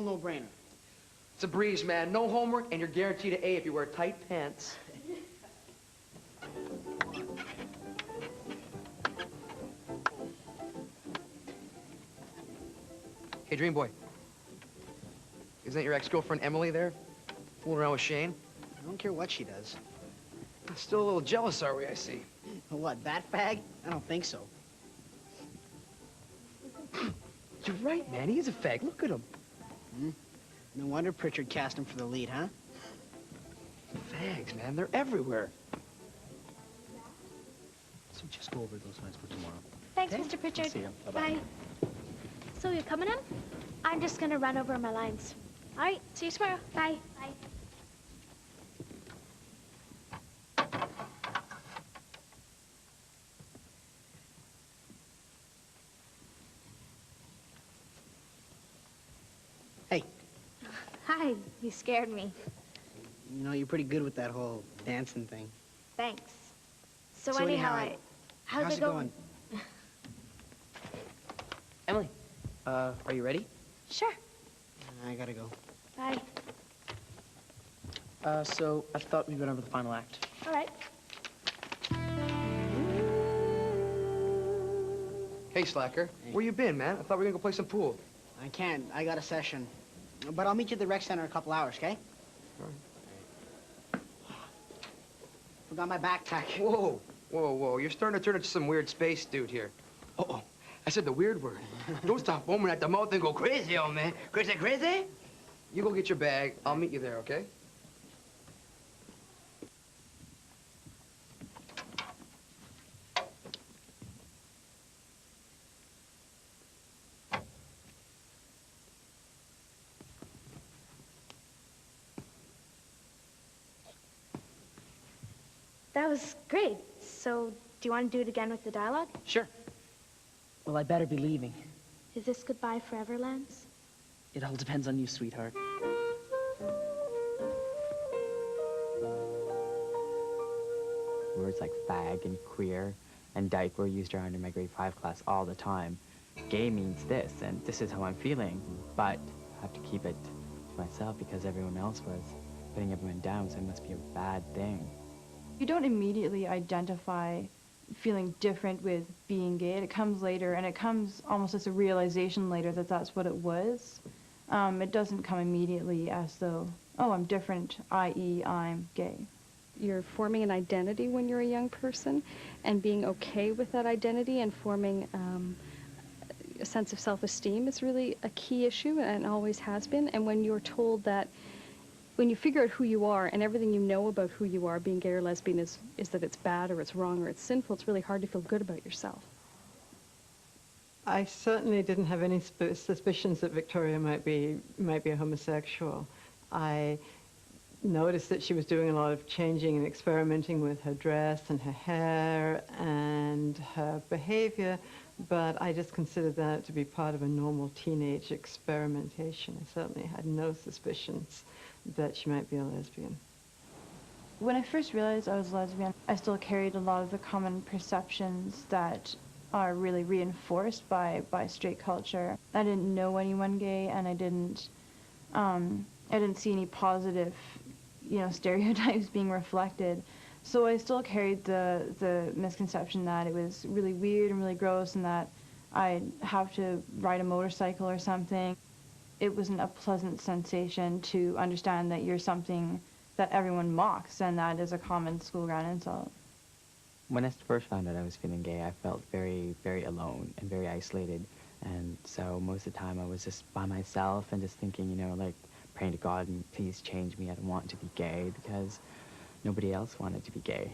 no-brainer. It's a breeze, man. No homework, and you're guaranteed an A if you wear tight pants. Hey, Dream Boy. Isn't that your ex-girlfriend Emily there? Fooling around with Shane? I don't care what she does. Still a little jealous, are we, I see? What, that fag? I don't think so. You're right, man. He is a fag. Look at him. No wonder Pritchard cast him for the lead, huh? Fags, man. They're everywhere. So just go over those lines for tomorrow. Thanks, Okay? Mr. Pritchard. See you. Bye-bye. Bye. So you're coming in? I'm just gonna run over my lines. All right, see you tomorrow. Bye. Bye. Hey, Hi, you scared me. you know, you're pretty good with that whole dancing thing. Thanks. So, So anyhow, how's how's it it going? Emily, are you ready? Sure. I gotta go. Bye. So I thought we'd run over the final act. All right. Hey, Slacker. Where you been, man? I thought we were gonna go play some pool. I can't. I got a session. But I'll meet you at the rec center in a couple hours, okay? All right. Forgot my backpack. Whoa, whoa, whoa. You're starting to turn into some weird space dude here. Uh-oh. I said the weird word. Don't stop foaming at the mouth and go crazy, old man. Crazy, crazy? You go get your bag. I'll meet you there, okay? That was great. So, do you want to do it again with the dialogue? Sure. Well, I better be leaving. Is this goodbye forever, Lance? It all depends on you, sweetheart. Words like fag and queer and dyke were used around in my grade 5 class all the time. Gay means this, and this is how I'm feeling, but I have to keep it to myself because everyone else was putting everyone down, so it must be a bad thing. You don't immediately identify feeling different with being gay. It comes later, and it comes almost as a realization later that that's what it was. It doesn't come immediately as though, oh, I'm different, i.e. I'm gay. You're forming an identity when you're a young person, and being okay with that identity and forming a sense of self-esteem is really a key issue, and always has been. And when you're told that, when you figure out who you are and everything you know about who you are, being gay or lesbian is that it's bad or it's wrong or it's sinful, it's really hard to feel good about yourself. I certainly didn't have any suspicions that Victoria might be a homosexual. I noticed that she was doing a lot of changing and experimenting with her dress and her hair and her behavior, but I just considered that to be part of a normal teenage experimentation. I certainly had no suspicions that she might be a lesbian. When I first realized I was lesbian, I still carried a lot of the common perceptions that are really reinforced by straight culture. I didn't know anyone gay, and I didn't see any positive, stereotypes being reflected. So I still carried the misconception that it was really weird and really gross, and that I'd have to ride a motorcycle or something. It wasn't a pleasant sensation to understand that you're something that everyone mocks, and that is a common school ground insult. When I first found out I was feeling gay, I felt very, very alone and very isolated. And so most of the time I was just by myself and just thinking, like praying to God, and please change me. I don't want to be gay, because nobody else wanted to be gay.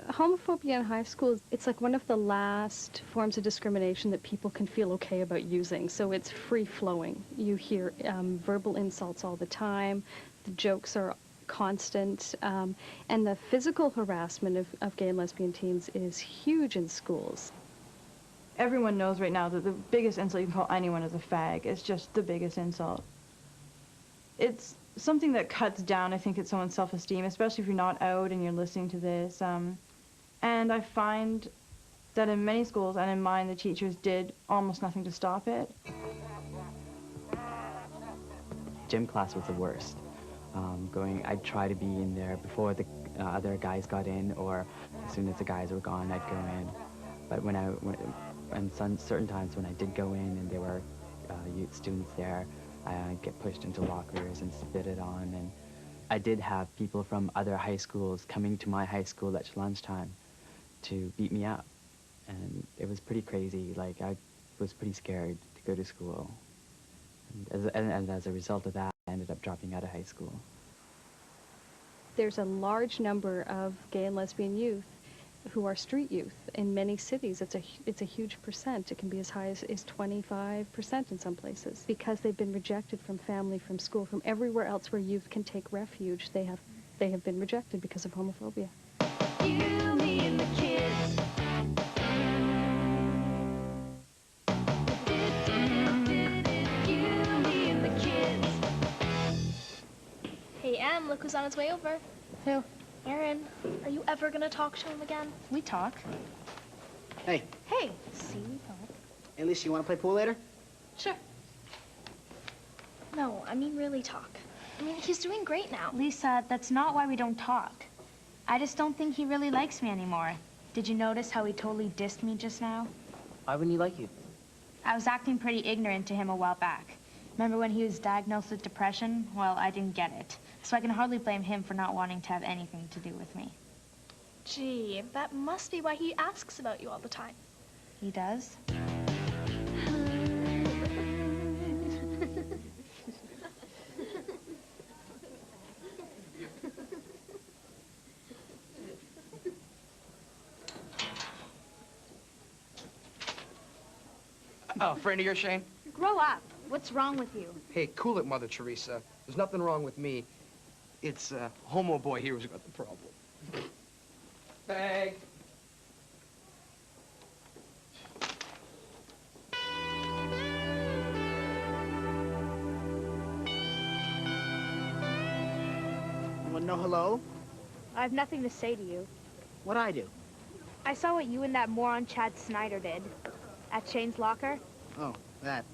Homophobia in high school, it's like one of the last forms of discrimination that people can feel okay about using. So it's free-flowing. You hear verbal insults all the time. The jokes are constant. And the physical harassment of gay and lesbian teens is huge in schools. Everyone knows right now that the biggest insult you can call anyone is a fag. It's just the biggest insult. It's something that cuts down, I think, at someone's self-esteem, especially if you're not out and you're listening to this. And I find that in many schools, and in mine, the teachers did almost nothing to stop it. gym class was the worst. I'd try to be in there before the other guys got in, or as soon as the guys were gone, I'd go in. But certain times when I did go in and there were youth students there, I'd get pushed into lockers and spitted on. And I did have people from other high schools coming to my high school at lunchtime to beat me up. And it was pretty crazy. Like, I was pretty scared to go to school. And as a result of that, I ended up dropping out of high school. There's a large number of gay and lesbian youth who are street youth in many cities. It's a huge percent. It can be as high as 25% in some places, because they've been rejected from family, from school, from everywhere else where youth can take refuge. They have been rejected because of homophobia. You, me, and the kids. You, me, and the kids. Hey, Em, look who's on his way over. Who? Aaron. Are you ever gonna talk to him again? We talk. Hey, Hey. See, we talk. hey, Lisa, you want to play pool later? Sure. No, I mean really talk. I mean, he's doing great now. Lisa, that's not why we don't talk. I just don't think he really likes me anymore. Did you notice how he totally dissed me just now? Why wouldn't he like you? I was acting pretty ignorant to him a while back. Remember when he was diagnosed with depression? Well, I didn't get it. So I can hardly blame him for not wanting to have anything to do with me. Gee, that must be why he asks about you all the time. He does? Oh, friend of yours, Shane? Grow up. What's wrong with you? Hey, cool it, Mother Teresa. There's nothing wrong with me. It's homo boy here who's got the problem. Bag. Well, no hello? I have nothing to say to you. What'd I do? I saw what you and that moron Chad Snyder did at Shane's locker. Oh, that.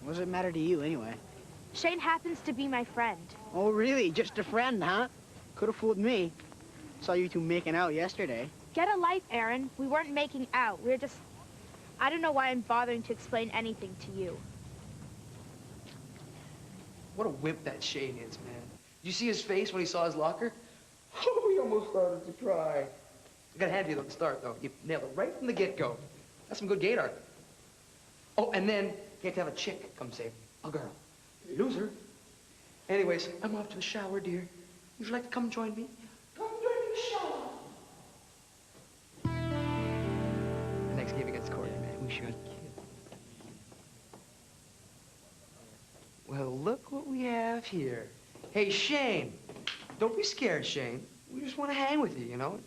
What does it matter to you, anyway? Shane happens to be my friend. Oh, really? Just a friend, huh? Could have fooled me. Saw you two making out yesterday. Get a life, Aaron. We weren't making out. We were just... I don't know why I'm bothering to explain anything to you. What a whip that Shane is, man. Did you see his face when he saw his locker? Oh, he almost started to cry. I got to hand you at the start, though. You nailed it right from the get-go. That's some good gaydar. Oh, and then you have to have a chick come save me. A girl. Loser. Anyways, I'm off to the shower, dear. Would you like to come join me? Come join me in the shower. The next game against Corey, man. We should. Well, look what we have here. Hey, Shane. Don't be scared, Shane. We just want to hang with you, you know?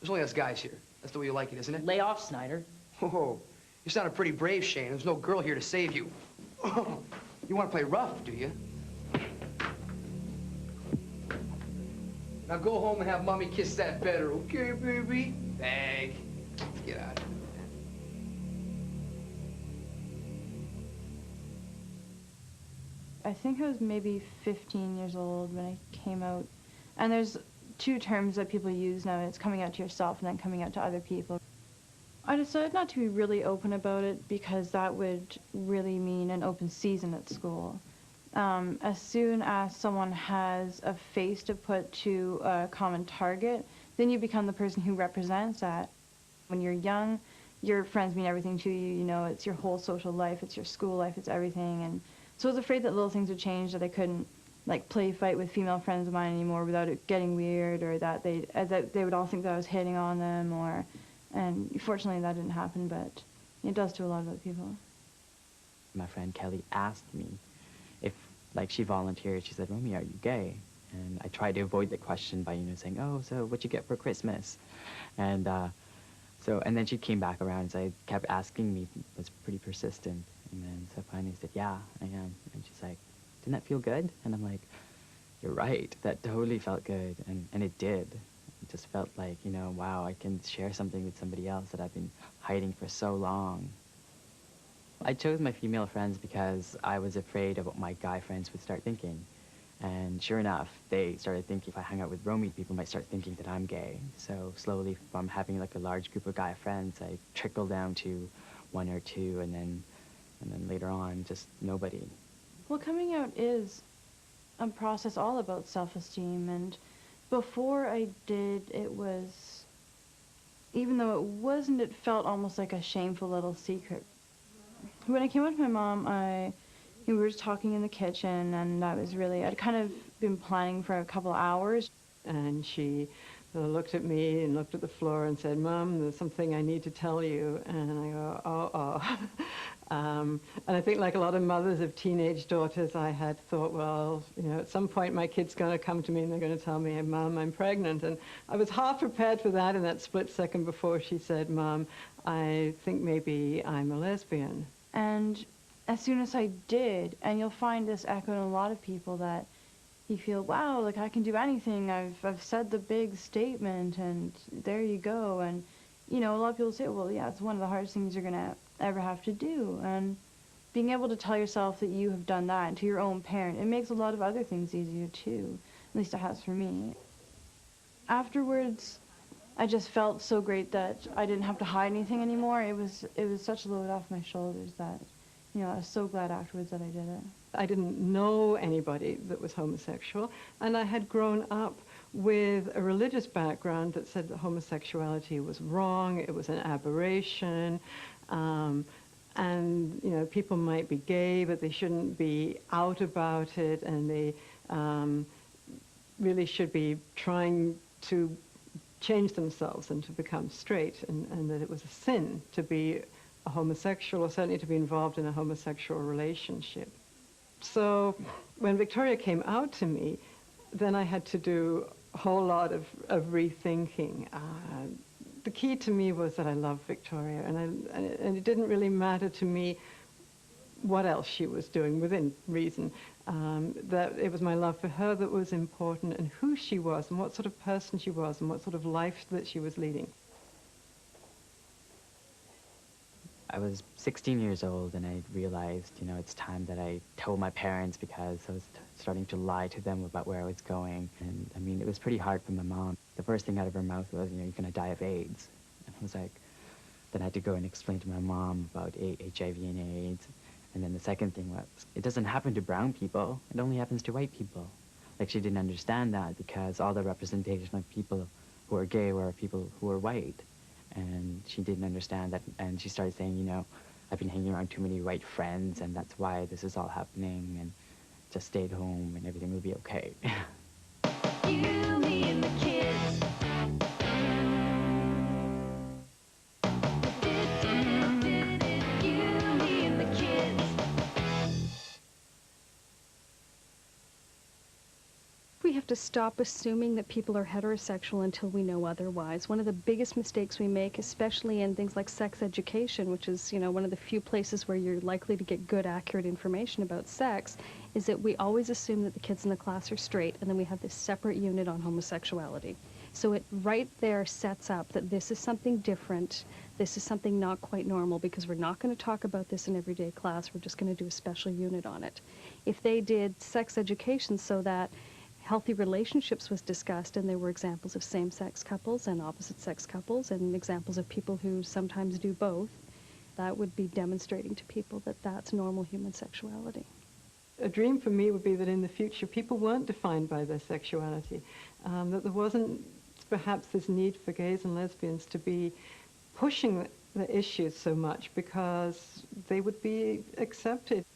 There's only us guys here. That's the way you like it, isn't it? Lay off, Snyder. Oh, you sounded pretty brave, Shane. There's no girl here to save you. Oh, you want to play rough, do you? Now go home and have Mommy kiss that better, okay, baby? Bag. Let's get out of here. I think I was maybe 15 years old when I came out. And there's two terms that people use now. It's coming out to yourself and then coming out to other people. I decided not to be really open about it because that would really mean an open season at school. As soon as someone has a face to put to a common target, then you become the person who represents that. When you're young, your friends mean everything to you, you know, it's your whole social life, it's your school life, it's everything. And so I was afraid that little things would change, that I couldn't like play fight with female friends of mine anymore without it getting weird, or that they would all think that I was hitting on them, or, and fortunately that didn't happen, but it does to a lot of other people. My friend Kelly asked me if, like, she volunteered. She said, "Romy, are you gay?" And I tried to avoid the question by, saying, "Oh, so what you get for Christmas?" And and then she came back around and kept asking me, was pretty persistent. And then so finally I said, "Yeah, I am." And she's like, "Didn't that feel good?" And I'm like, "You're right, that totally felt good." And it did. It just felt like, wow, I can share something with somebody else that I've been hiding for so long. I chose my female friends because I was afraid of what my guy friends would start thinking. And sure enough, they started thinking if I hung out with Romy, people might start thinking that I'm gay. So slowly, from having like a large group of guy friends, I trickled down to one or two, and then later on, just nobody. Well, coming out is a process all about self-esteem, and before I did, it was, even though it wasn't, it felt almost like a shameful little secret. When I came out to my mom, we were just talking in the kitchen, and I'd kind of been planning for a couple of hours. And she looked at me and looked at the floor and said, "Mom, there's something I need to tell you." And I go, "Oh." And I think like a lot of mothers of teenage daughters, I had thought, well, at some point my kid's going to come to me and they're going to tell me, "Mom, I'm pregnant." And I was half prepared for that in that split second before she said, "Mom, I think maybe I'm a lesbian." And as soon as I did, and you'll find this echoed in a lot of people, that you feel, wow, like I can do anything. I've said the big statement, and there you go. And, a lot of people say, well, yeah, it's one of the hardest things you're going to ever have to do. And being able to tell yourself that you have done that, and to your own parent, it makes a lot of other things easier too. At least it has for me. Afterwards, I just felt so great that I didn't have to hide anything anymore. It was such a load off my shoulders that, I was so glad afterwards that I did it. I didn't know anybody that was homosexual, and I had grown up with a religious background that said that homosexuality was wrong, it was an aberration, and people might be gay, but they shouldn't be out about it, and they really should be trying to change themselves and to become straight, and that it was a sin to be a homosexual, or certainly to be involved in a homosexual relationship. So when Victoria came out to me, then I had to do a whole lot of rethinking. The key to me was that I loved Victoria, and it didn't really matter to me what else she was doing within reason. That it was my love for her that was important, and who she was, and what sort of person she was, and what sort of life that she was leading. I was 16 years old, and I realized, it's time that I told my parents, because I was starting to lie to them about where I was going. And I mean, it was pretty hard for my mom. The first thing out of her mouth was, you're going to die of AIDS. And I was like, then I had to go and explain to my mom about HIV and AIDS. And then the second thing was, it doesn't happen to brown people. It only happens to white people. Like, she didn't understand that, because all the representation of people who are gay were people who were white. And she didn't understand that, and she started saying, I've been hanging around too many white friends, and that's why this is all happening, and just stay at home, and everything will be okay. You, me, and the kids. You, me, and the kids. We have to stop assuming that people are heterosexual until we know otherwise. One of the biggest mistakes we make, especially in things like sex education, which is, one of the few places where you're likely to get good, accurate information about sex, is that we always assume that the kids in the class are straight, and then we have this separate unit on homosexuality. So it right there sets up that this is something different, this is something not quite normal, because we're not going to talk about this in everyday class, we're just going to do a special unit on it. If they did sex education so that healthy relationships was discussed, and there were examples of same-sex couples and opposite-sex couples, and examples of people who sometimes do both, that would be demonstrating to people that that's normal human sexuality. A dream for me would be that in the future people weren't defined by their sexuality, that there wasn't perhaps this need for gays and lesbians to be pushing the issues so much, because they would be accepted.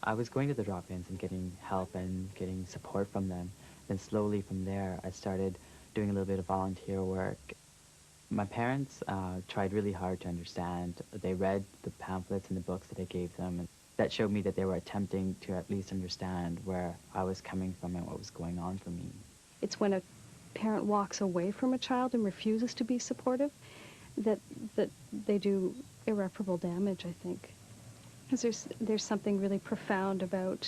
I was going to the drop-ins and getting help and getting support from them. Then slowly from there, I started doing a little bit of volunteer work. My parents tried really hard to understand. They read the pamphlets and the books that I gave them, and that showed me that they were attempting to at least understand where I was coming from and what was going on for me. It's when a parent walks away from a child and refuses to be supportive that they do irreparable damage, I think. Because there's something really profound about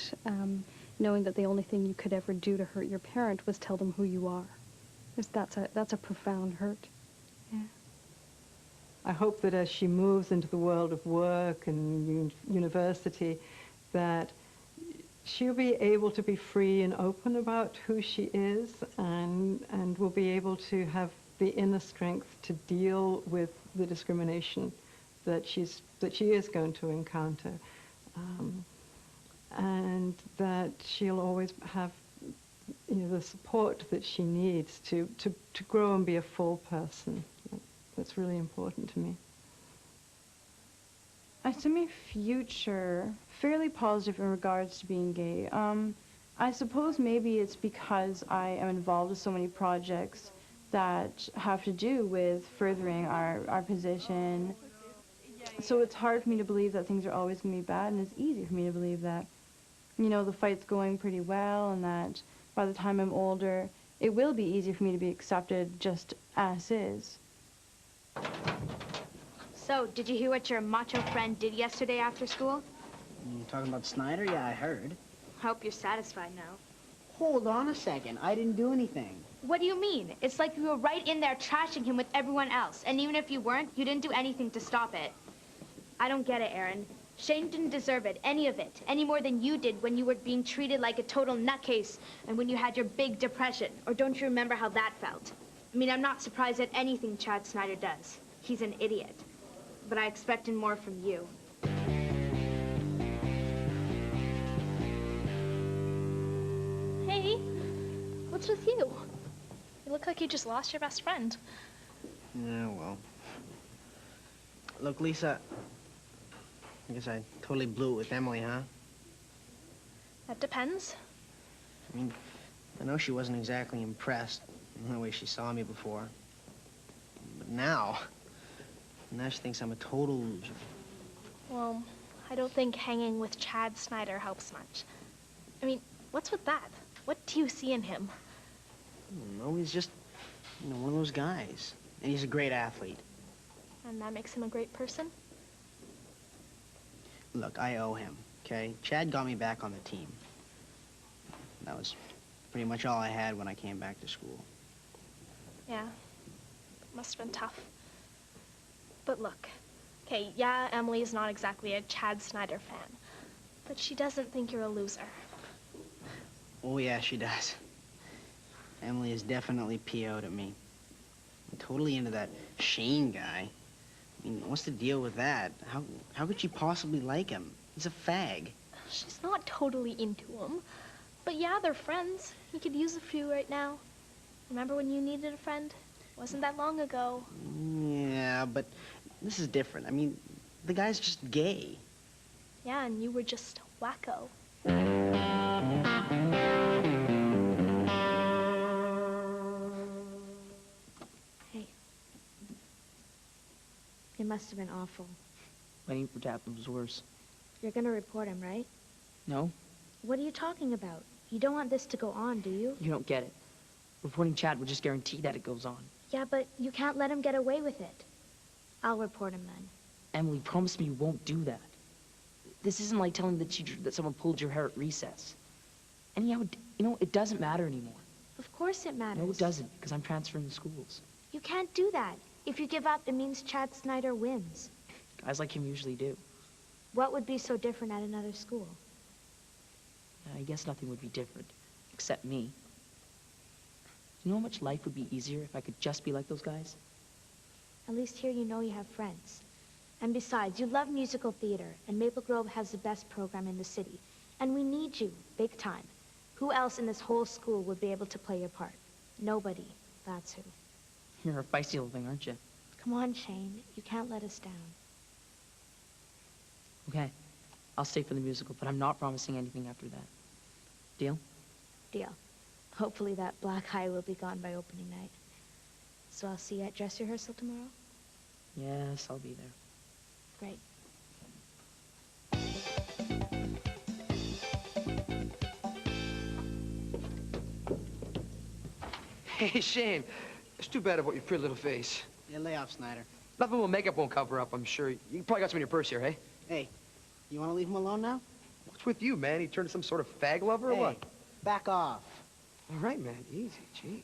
knowing that the only thing you could ever do to hurt your parent was tell them who you are. That's a profound hurt. Yeah. I hope that as she moves into the world of work and university, that she'll be able to be free and open about who she is, and will be able to have the inner strength to deal with the discrimination that she is going to encounter, and that she'll always have, you know, the support that she needs to grow and be a full person. That's really important to me. I see my future fairly positive in regards to being gay. I suppose maybe it's because I am involved with so many projects that have to do with furthering our position. So it's hard for me to believe that things are always going to be bad, and it's easy for me to believe that, you know, the fight's going pretty well, and that by the time I'm older, it will be easier for me to be accepted just as is. So, did you hear what your macho friend did yesterday after school? You talking about Snyder? Yeah, I heard. Hope you're satisfied now. Hold on a second. I didn't do anything. What do you mean? It's like you were right in there trashing him with everyone else. And even if you weren't, you didn't do anything to stop it. I don't get it, Aaron. Shane didn't deserve it, any of it, any more than you did when you were being treated like a total nutcase and when you had your big depression. Or don't you remember how that felt? I mean, I'm not surprised at anything Chad Snyder does. He's an idiot. But I expected more from you. Hey, what's with you? You look like you just lost your best friend. Yeah, well. Look, Lisa, I guess I totally blew it with Emily, huh? That depends. I mean, I know she wasn't exactly impressed in the way she saw me before. But now she thinks I'm a total loser. Well, I don't think hanging with Chad Snyder helps much. I mean, what's with that? What do you see in him? I don't know, he's just, you know, one of those guys. And he's a great athlete. And that makes him a great person? Look, I owe him, okay? Chad got me back on the team. That was pretty much all I had when I came back to school. Yeah, must have been tough. But look, okay, yeah, Emily is not exactly a Chad Snyder fan, but she doesn't think you're a loser. Oh, yeah, she does. Emily is definitely PO'd at me. I'm totally into that Shane guy. I mean, what's the deal with that? How could she possibly like him? He's a fag. She's not totally into him, but yeah, they're friends. He could use a few right now. Remember when you needed a friend? Wasn't that long ago. Yeah, but this is different. I mean, the guy's just gay. Yeah, and you were just wacko. Hey. It must have been awful. Waiting for Dad was worse. You're gonna report him, right? No, What are you talking about? You don't want this to go on, do you? you don't get it. Reporting Chad would just guarantee that it goes on. Yeah, but you can't let him get away with it. I'll report him then. Emily, promise me you won't do that. This isn't like telling the teacher that someone pulled your hair at recess. Anyhow, you know, it doesn't matter anymore. Of course it matters. No, it doesn't, because I'm transferring schools. You can't do that. If you give up, it means Chad Snyder wins. Guys like him usually do. What would be so different at another school? I guess nothing would be different, except me. You know how much life would be easier if I could just be like those guys? At least here you know you have friends. And besides, you love musical theater, and Maple Grove has the best program in the city. And we need you, big time. Who else in this whole school would be able to play your part? Nobody, that's who. You're a feisty little thing, aren't you? Come on, Shane, you can't let us down. Okay, I'll stay for the musical, but I'm not promising anything after that. Deal? Deal. Hopefully that black eye will be gone by opening night. So I'll see you at dress rehearsal tomorrow? Yes, I'll be there. Great. Hey, Shane, it's too bad about your pretty little face. Yeah, lay off, Snyder. Nothing with makeup won't cover up, I'm sure. You probably got some in your purse here, hey? Hey, you want to leave him alone now? What's with you, man? He turned some sort of fag lover or Hey, what? back off. All right, man, easy, gee.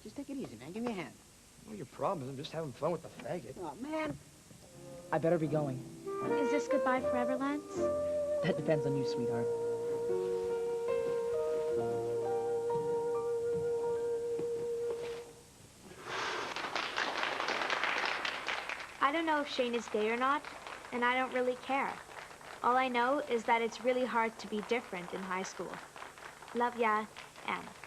Just take it easy, man. Give me a hand. What your problem is? I'm just having fun with the faggot. Oh, man. I better be going. Is this goodbye forever, Lance? That depends on you, sweetheart. I don't know if Shane is gay or not, and I don't really care. All I know is that it's really hard to be different in high school. Love ya, Anne.